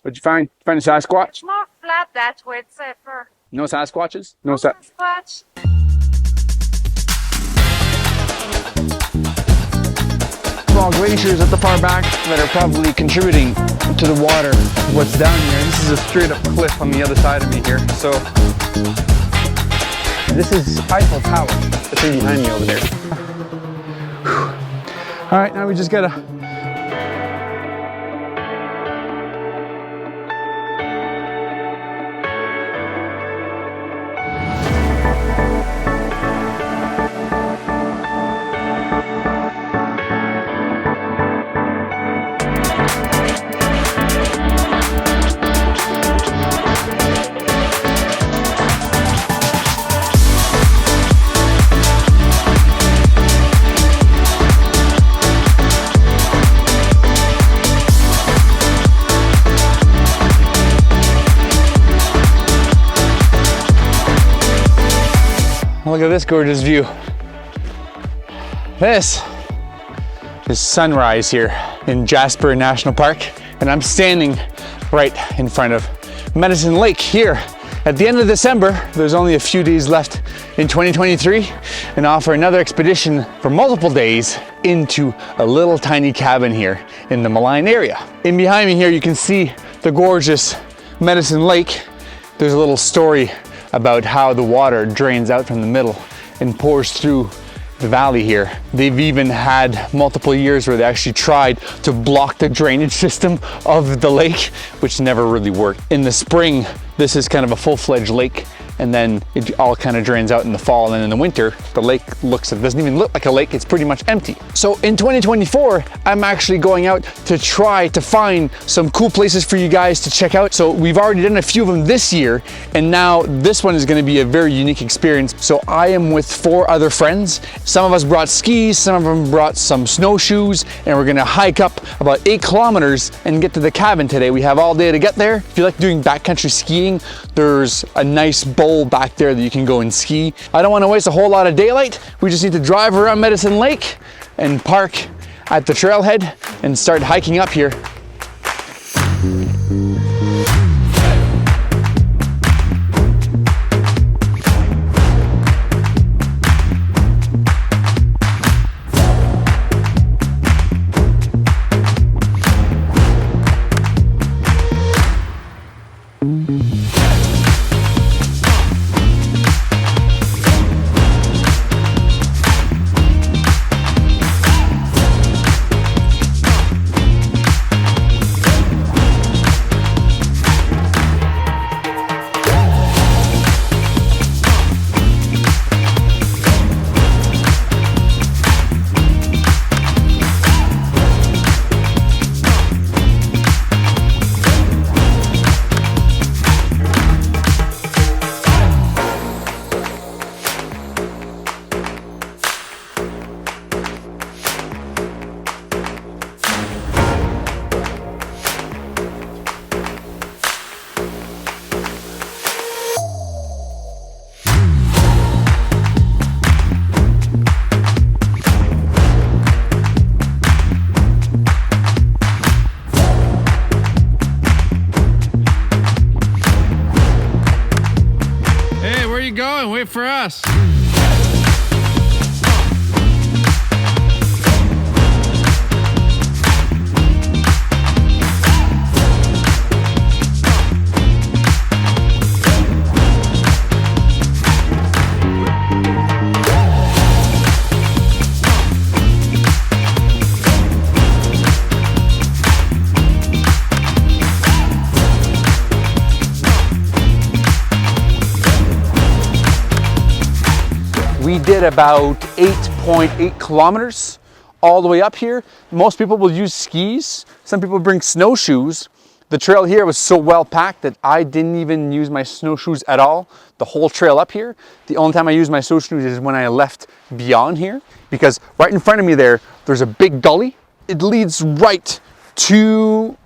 What'd you find? Find a Sasquatch? It's more flat that way, it's safer. No Sasquatches? No Sasquatch. Small glaciers at the far back that are probably contributing to the water. What's down here? This is a straight up cliff on the other side of me here. So this is Eiffel Tower that's in behind me over there. All right, now we just gotta look at this gorgeous view. This is sunrise here in Jasper National Park, and I'm standing right in front of Maligne Lake here. At the end of December, there's only a few days left in 2023, and I offer another expedition for multiple days into a little tiny cabin here in the Maligne area. In behind me here, you can see the gorgeous Maligne Lake. There's a little story about how the water drains out from the middle and pours through the valley here. They've even had multiple years where they actually tried to block the drainage system of the lake, which never really worked. In the spring, this is kind of a full-fledged lake, and then it all kind of drains out in the fall, and then in the winter, the lake doesn't even look like a lake, it's pretty much empty. So in 2024, I'm actually going out to try to find some cool places for you guys to check out. So we've already done a few of them this year, and now this one is gonna be a very unique experience. So I am with 4 other friends. Some of us brought skis, some of them brought some snowshoes, and we're gonna hike up about 8 kilometers and get to the cabin today. We have all day to get there. If you like doing backcountry skiing, there's a nice bowl back there that you can go and ski. I don't want to waste a whole lot of daylight. We just need to drive around Maligne Lake and park at the trailhead and start hiking up here. Going, wait for us. We did about 8.8 kilometers all the way up here. Most people will use skis. Some people bring snowshoes. The trail here was so well packed that I didn't even use my snowshoes at all the whole trail up here. The only time I used my snowshoes is when I left beyond here, because right in front of me there's a big gully. It leads right to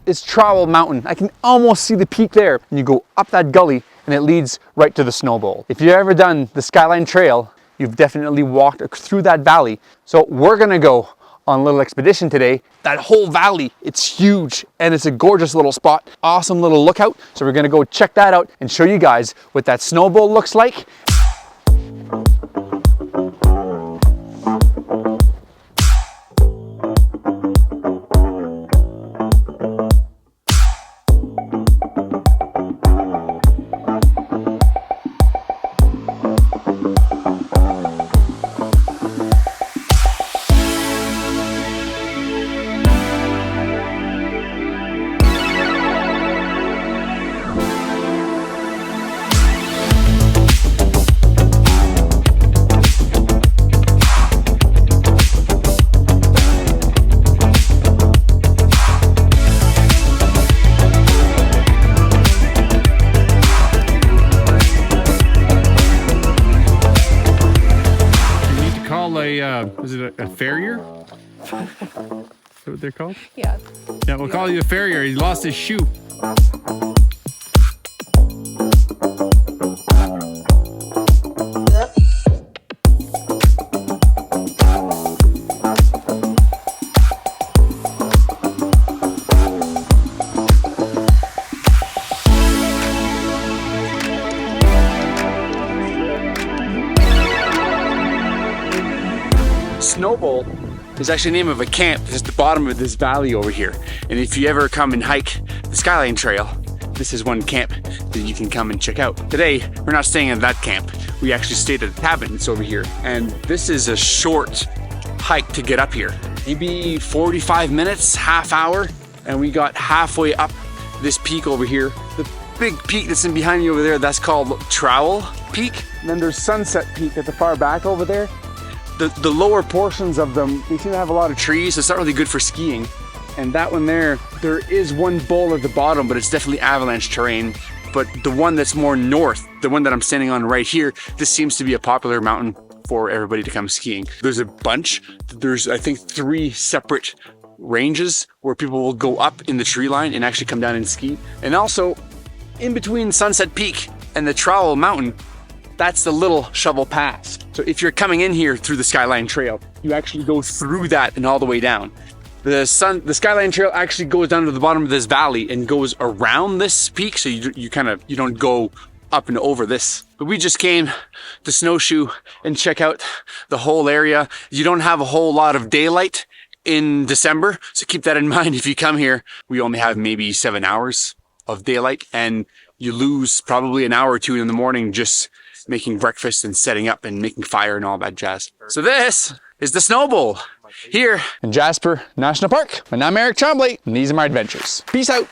It's Trowel Mountain. I can almost see the peak there. And you go up that gully and it leads right to the Snowbowl. If you've ever done the Skyline Trail, you've definitely walked through that valley. So we're gonna go on a little expedition today. That whole valley, it's huge and it's a gorgeous little spot. Awesome little lookout. So we're gonna go check that out and show you guys what that Snowbowl looks like. Is it a farrier? Is that what they're called? Yeah. Yeah, we'll call you a farrier. He lost his shoe. Snowbowl is actually the name of a camp just at the bottom of this valley over here. And if you ever come and hike the Skyline Trail, this is one camp that you can come and check out. Today, we're not staying at that camp. We actually stayed at the cabin that's over here. And this is a short hike to get up here. Maybe 45 minutes, half hour. And we got halfway up this peak over here. The big peak that's in behind me over there, that's called Trowel Peak. And then there's Sunset Peak at the far back over there. The lower portions of them, they seem to have a lot of trees, so it's not really good for skiing. And that one there is one bowl at the bottom, but it's definitely avalanche terrain. But the one that's more north, the one that I'm standing on right here, this seems to be a popular mountain for everybody to come skiing. There's a bunch. There's, I think, 3 separate ranges where people will go up in the tree line and actually come down and ski. And also, in between Sunset Peak and the Trowel Mountain, that's the little shovel pass. So if you're coming in here through the Skyline Trail, you actually go through that and all the way down. The Skyline Trail actually goes down to the bottom of this valley and goes around this peak, so you don't go up and over this. But we just came to snowshoe and check out the whole area. You don't have a whole lot of daylight in December, so keep that in mind if you come here. We only have maybe 7 hours of daylight, and you lose probably an hour or 2 in the morning just making breakfast and setting up and making fire and all that jazz. So this is the Snowbowl here in Jasper National Park. And I'm Eric Tremblay, and these are my adventures. Peace out.